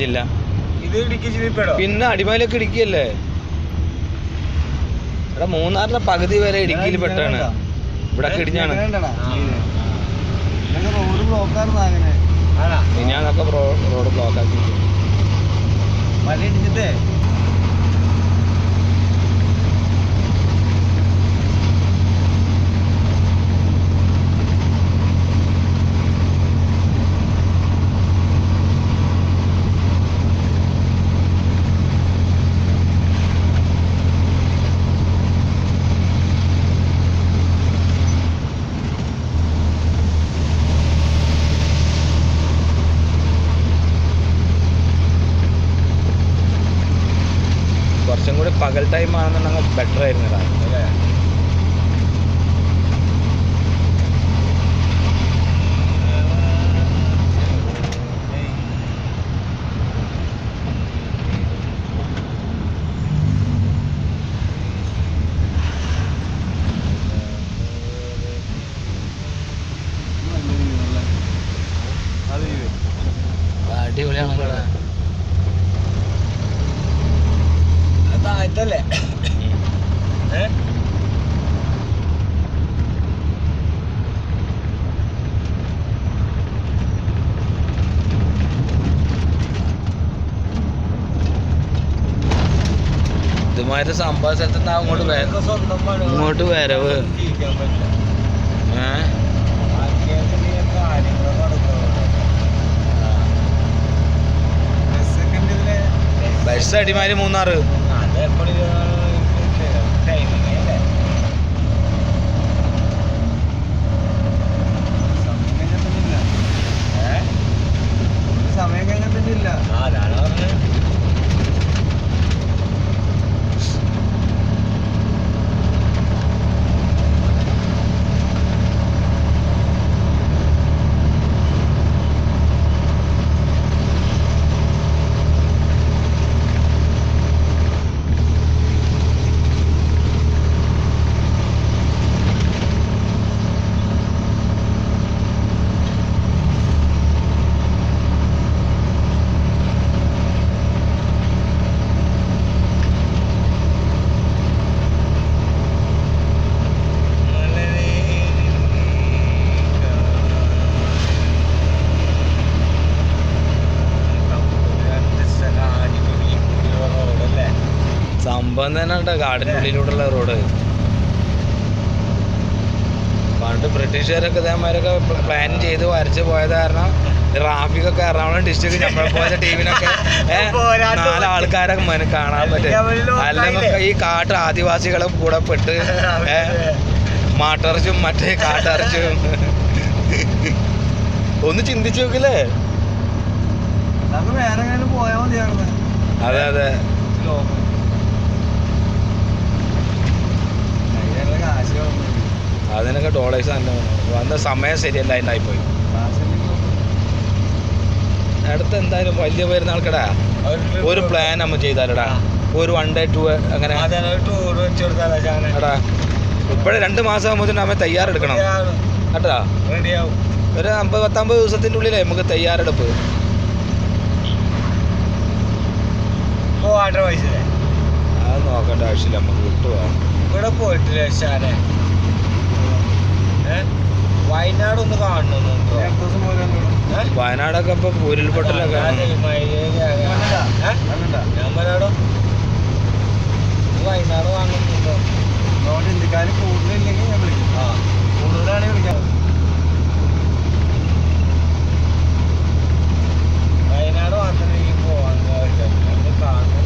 ജില്ല. ഇത് ഇടുക്കി ജില്ലപ്പെടോ? പിന്നെ അടിമാലിയൊക്കെ ഇടുക്കിയല്ലേ? ഇവിടെ മൂന്നാറിന്റെ പകുതി വരെ ഇടുക്കിയിൽ പെട്ടാണ്. ഇവിടെ ഇടിഞ്ഞാണ്. റോഡ് ബ്ലോക്കായിരുന്നു അങ്ങനെ. ഇനിയാന്നൊക്കെ റോഡ് ബ്ലോക്ക് ആക്കി മല ഇടിഞ്ഞിട്ടേ. കുറച്ചും കൂടി പകൽ ടൈം ആണെന്നുണ്ടെങ്കിൽ ബെറ്റർ ആയിരുന്നു. അടിപൊളിയാണ്. താഴത്തല്ലേ? ഇതുമാതിരി സംഭവ സ്ഥലത്ത് നിന്ന് ഇങ്ങോട്ട് വരവ്. ബസ് അടിമാലി മൂന്നാറ്. സമയം കഴിഞ്ഞിട്ടില്ല. സംഭവം തന്നെ ഉണ്ട്. കാടിൻ്റെ ഉള്ളിലൂടെയുള്ള റോഡ്. പണ്ട് ബ്രിട്ടീഷുകാരൊക്കെ ഇതേമാരൊക്കെ പ്ലാൻ ചെയ്ത് വരച്ച് പോയത് കാരണം ട്രാഫിക്കൊക്കെ എറണാകുളം ഡിസ്ട്രിക്ട് നമ്മളെ പോലെ ടീമിനൊക്കെ 4 ആൾക്കാരെ കാണാൻ പറ്റും. അല്ലെങ്കിൽ ഈ കാട്ട് ആദിവാസികളെ കൂടെ പെട്ട് മാട്ടിറച്ചും മറ്റേ കാട്ടിറച്ചും ഒന്ന് ചിന്തിച്ചു നോക്കില്ലേ? അതെ അതെ. അതിനൊക്കെ ഡോളേഴ്സ് തന്നെ വന്ന സമയം ശരിയല്ല ഉണ്ടായിപ്പോയി. അടുത്ത് എന്തായാലും വലിയ പെരുന്നാൾക്കടാ ഒരു പ്ലാൻ നമ്മൾ ചെയ്താലടാ. ഒരു 1 day 2 അങ്ങനെ എടാ. ഇപ്പോഴേ 2 മാസം ആകുമ്പോൾ നമ്മൾ തയ്യാറെടുക്കണം കേട്ടാ. ഒരു 50-50 ദിവസത്തിൻ്റെ ഉള്ളിലേ നമുക്ക് തയ്യാറെടുപ്പ്. അത് നോക്കേണ്ട ആവശ്യമില്ല, നമുക്ക് കിട്ടുക. ഇവിടെ പോയിട്ടില്ല. വയനാട് ഒന്ന് കാണണമെന്നുണ്ടോ? വയനാടൊക്കെ ഇപ്പൊ ഉരുൾപൊട്ടലൊക്കെ. വയനാട് കാണുന്നുണ്ടോ? ഇന്ത്യക്കാര് കൂടുതലില്ലെങ്കിൽ ഞാൻ വിളിക്കും. കൂടുതലാണെങ്കിൽ വിളിക്കാം. വയനാട് മാത്രമേ പോവാൻ കാണുന്നു.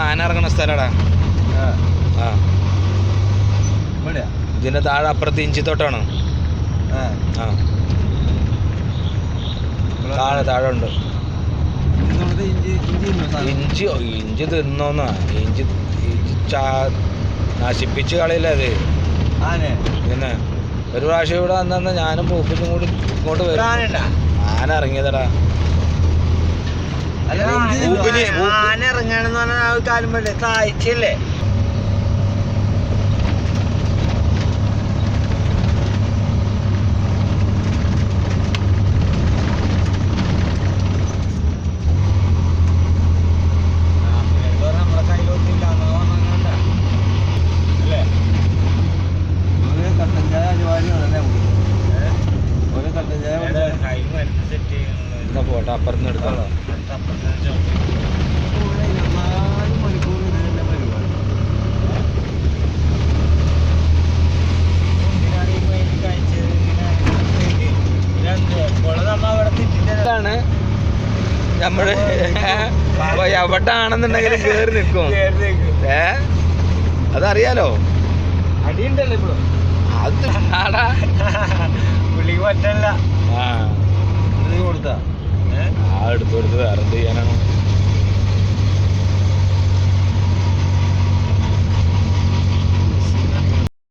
ആന ഇറങ്ങണ സ്ഥലടാ. ആ ഇതിന്റെ താഴെ അപ്പുറത്ത് ഇഞ്ചിത്തോട്ടാണ്. താഴെ ഉണ്ട് ഇഞ്ചി തിന്നോന്നാ. ഇഞ്ചി നശിപ്പിച്ച് കളയില്ല അത്. പിന്നെ ഒരു പ്രാവശ്യം ഇവിടെ വന്ന ഞാനും പൂപ്പിച്ചും കൂടി ഇങ്ങോട്ട് വരും. ആന ഇറങ്ങിയതടാ. ആന ഇറങ്ങാണെന്ന് പറഞ്ഞാൽ കാലം പോലെ താഴ്ചയല്ലേ. നമ്മുടെ കയ്യിലൊന്നുമില്ല അല്ലേ? ഒരു കട്ടൻ ചായ അനിവാര്യമാണല്ലേ? ഒരു കട്ടൻ ചായ സെറ്റ് ചെയ്യുന്നത്. എന്നാ പോട്ടെ, അപ്പുറത്ത് എടുത്തോളാം. 24 മണിക്കൂർ ഇത് തന്നെ പരിപാടി. എന്തിനാണ് ഈ മൈൻഡ് കഴിച്ചത്? ാണ് നമ്മള് എവിടാണെന്നുണ്ടെങ്കിലും കേറി നിൽക്കും. അതറിയാലോ. അടിയുണ്ടല്ലോ ഇപ്പോഴും. അത് ആടാ പുള്ളിക്ക് പറ്റല്ല. ആ കൊടുത്താ എടുത്ത് വേറെ എന്ത് ചെയ്യാനാണ്.